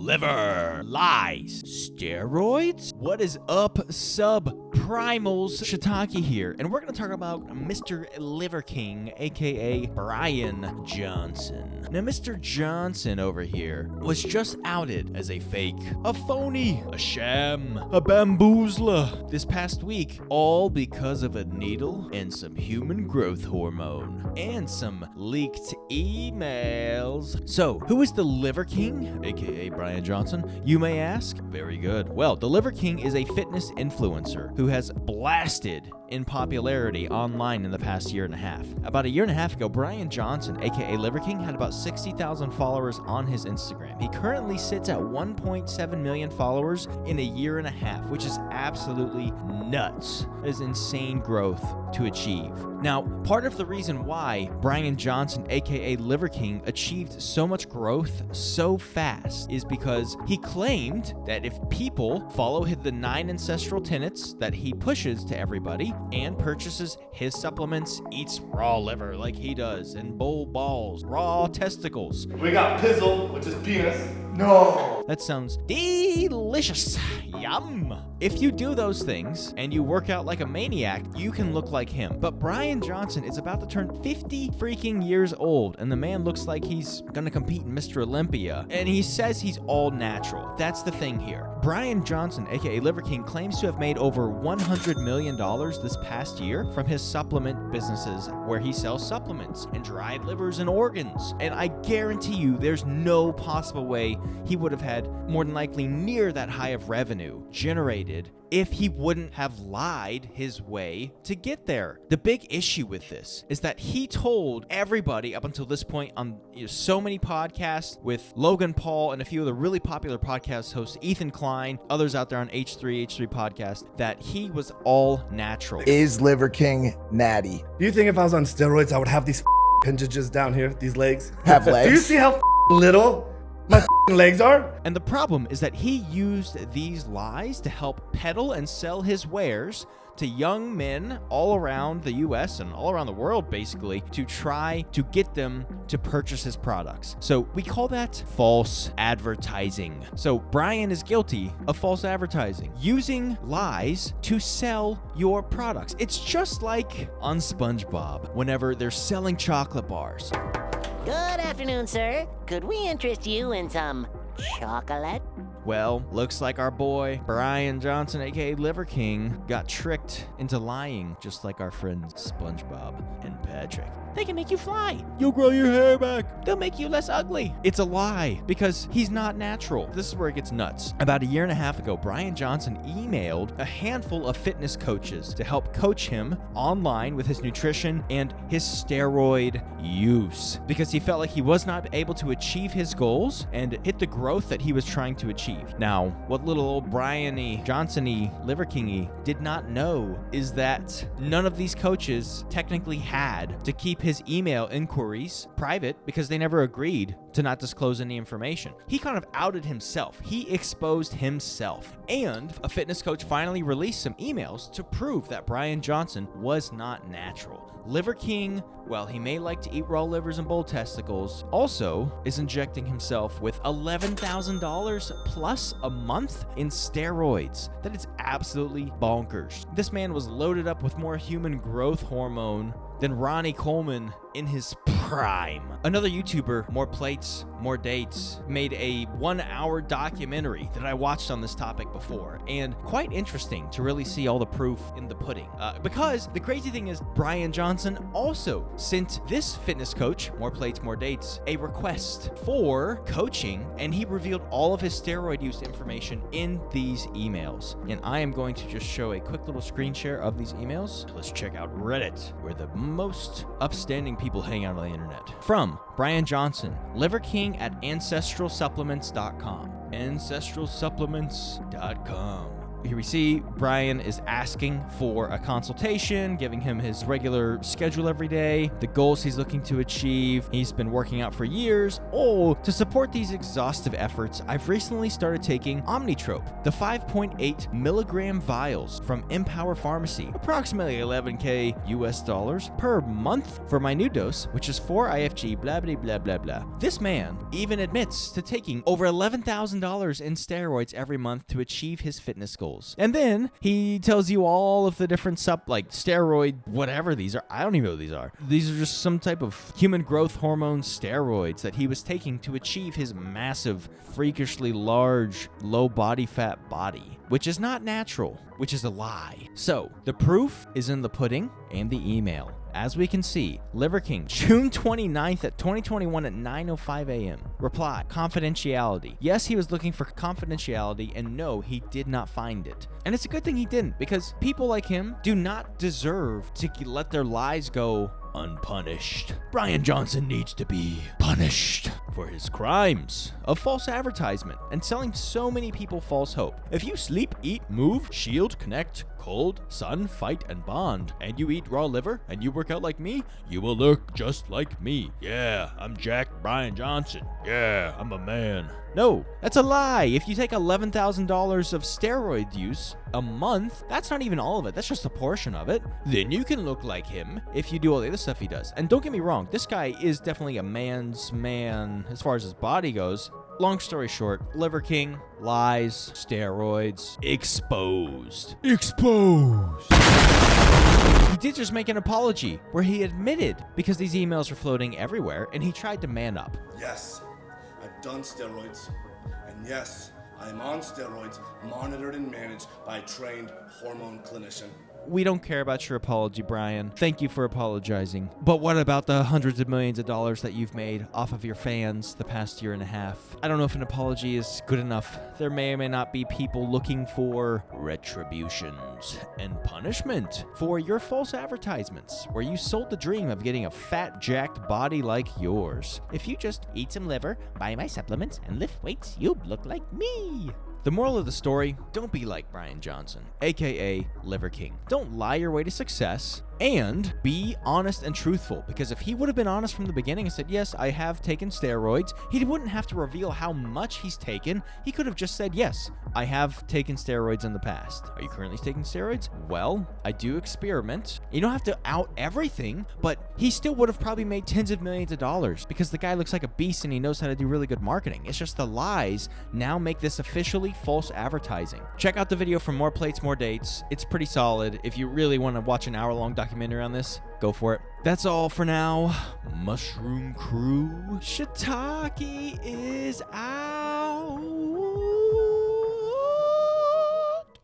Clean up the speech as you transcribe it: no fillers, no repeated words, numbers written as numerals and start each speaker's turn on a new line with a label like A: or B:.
A: liver, lies, steroids. What is up, subprimals? Shiitake here, and we're going to talk about Mr. Liver King, aka Brian Johnson. Now, Mr. Johnson over here was just outed as a fake, a phony, a sham, a bamboozler this past week, all because of a needle and some human growth hormone and some leaked emails. So, who is the Liver King, aka Brian Johnson, you may ask? Very good. Well, the Liver King is a fitness influencer who has blasted in popularity online in the past year and a half. About a year and a half ago, Brian Johnson, aka Liver King, had about 60,000 followers on his Instagram. He currently sits at 1.7 million followers in a year and a half, which is absolutely nuts. It is insane growth to achieve. Now, part of the reason why Brian Johnson, aka Liver King, achieved so much growth so fast is because he claimed that if people follow the 9 ancestral tenets that he pushes to everybody and purchases his supplements, eats raw liver like he does, and bull balls, raw testicles.
B: We got pizzle, which is penis. No!
A: That sounds delicious. Yum! If you do those things and you work out like a maniac, you can look like him. But Brian Johnson is about to turn 50 freaking years old, and the man looks like he's gonna compete in Mr. Olympia. And he says he's all natural. That's the thing here. Brian Johnson, aka Liver King, claims to have made over $100 million this past year from his supplement businesses where he sells supplements and dried livers and organs. And I guarantee you there's no possible way he would have had more than likely near that high of revenue generated if he wouldn't have lied his way to get there. The big issue with this is that he told everybody up until this point on so many podcasts with Logan Paul and a few of the really popular podcast hosts, Ethan Klein, others out there on H3 podcast, that he was all natural.
C: Is Liver King natty?
B: Do you think if I was on steroids, I would have these appendages down here, these legs?
C: Have legs?
B: Do you see how little my legs are?
A: And the problem is that he used these lies to help peddle and sell his wares to young men all around the US and all around the world, basically, to try to get them to purchase his products. So we call that false advertising. So Brian is guilty of false advertising, using lies to sell your products. It's just like on SpongeBob, whenever they're selling chocolate bars.
D: Good afternoon, sir. Could we interest you in some chocolate?
A: Well, looks like our boy Brian Johnson, aka Liver King, got tricked into lying, just like our friends SpongeBob and Patrick. They can make you fly. You'll grow your hair back. They'll make you less ugly. It's a lie because he's not natural. This is where it gets nuts. About a year and a half ago, Brian Johnson emailed a handful of fitness coaches to help coach him online with his nutrition and his steroid use because he felt like he was not able to achieve his goals and hit the growth that he was trying to achieve. Now, what little old Brian-y, Johnson-y, Liver King-y did not know is that none of these coaches technically had to keep his email inquiries private because they never agreed to not disclose any information. He kind of outed himself. He exposed himself. And a fitness coach finally released some emails to prove that Brian Johnson was not natural. Liver King, well, he may like to eat raw livers and bull testicles, also is injecting himself with $11,000 plus a month in steroids. That is absolutely bonkers. This man was loaded up with more human growth hormone than Ronnie Coleman in his prime. Another YouTuber, More Plates, More Dates, made a 1-hour documentary that I watched on this topic before, and quite interesting to really see all the proof in the pudding. Because the crazy thing is, Brian Johnson also sent this fitness coach, More Plates, More Dates, a request for coaching, and he revealed all of his steroid use information in these emails. And I am going to just show a quick little screen share of these emails. Let's check out Reddit, where the most upstanding people hang out on the internet. From Brian Johnson, Liver King at ancestralsupplements.com. Ancestralsupplements.com. here we see Brian is asking for a consultation, giving him his regular schedule every day, the goals he's looking to achieve. He's been working out for years. Oh, to support these exhaustive efforts, I've recently started taking Omnitrope, the 5.8 milligram vials from Empower Pharmacy, approximately $11K US dollars per month for my new dose, which is 4 IFG, blah, blah, blah, blah, blah. This man even admits to taking over $11,000 in steroids every month to achieve his fitness goals. And then he tells you all of the different like steroid, whatever these are. I don't even know what these are. These are just some type of human growth hormone steroids that he was taking to achieve his massive, freakishly large, low body fat body, which is not natural, which is a lie. So the proof is in the pudding and the email. As we can see, liverking, June 29th at 2021 at 9:05 a.m. Reply, confidentiality. Yes, he was looking for confidentiality, and no, he did not find it. And it's a good thing he didn't, because people like him do not deserve to let their lies go unpunished. Brian Johnson needs to be punished for his crimes of false advertisement and selling so many people false hope. If you sleep, eat, move, shield, connect, cold, sun, fight, and bond, and you eat raw liver, and you work out like me, you will look just like me. Yeah, I'm Jack Brian Johnson. Yeah, I'm a man. No, that's a lie. If you take $11,000 of steroid use a month, that's not even all of it. That's just a portion of it. Then you can look like him if you do all the other stuff he does. And don't get me wrong, this guy is definitely a man's man as far as his body goes. Long story short, Liver King, lies, steroids, exposed. Exposed. He did just make an apology where he admitted, because these emails are floating everywhere, and he tried to man up.
B: Yes, I've done steroids. And yes, I'm on steroids, monitored and managed by a trained hormone clinician.
A: We don't care about your apology, Brian. Thank you for apologizing. But what about the hundreds of millions of dollars that you've made off of your fans the past year and a half? I don't know if an apology is good enough. There may or may not be people looking for retributions and punishment for your false advertisements, where you sold the dream of getting a fat, jacked body like yours. If you just eat some liver, buy my supplements, and lift weights, you'll look like me. The moral of the story, don't be like Brian Johnson, aka Liver King. Don't lie your way to success, and be honest and truthful, because if he would have been honest from the beginning and said, yes, I have taken steroids, he wouldn't have to reveal how much he's taken. He could have just said, yes, I have taken steroids in the past. Are you currently taking steroids? Well, I do experiment. You don't have to out everything, but he still would have probably made tens of millions of dollars, because the guy looks like a beast and he knows how to do really good marketing. It's just the lies now make this officially false advertising. Check out the video for more plates, more dates. It's pretty solid. If you really want to watch an hour-long documentary on this, go for it. That's all for now. Mushroom Crew, Shiitake is out.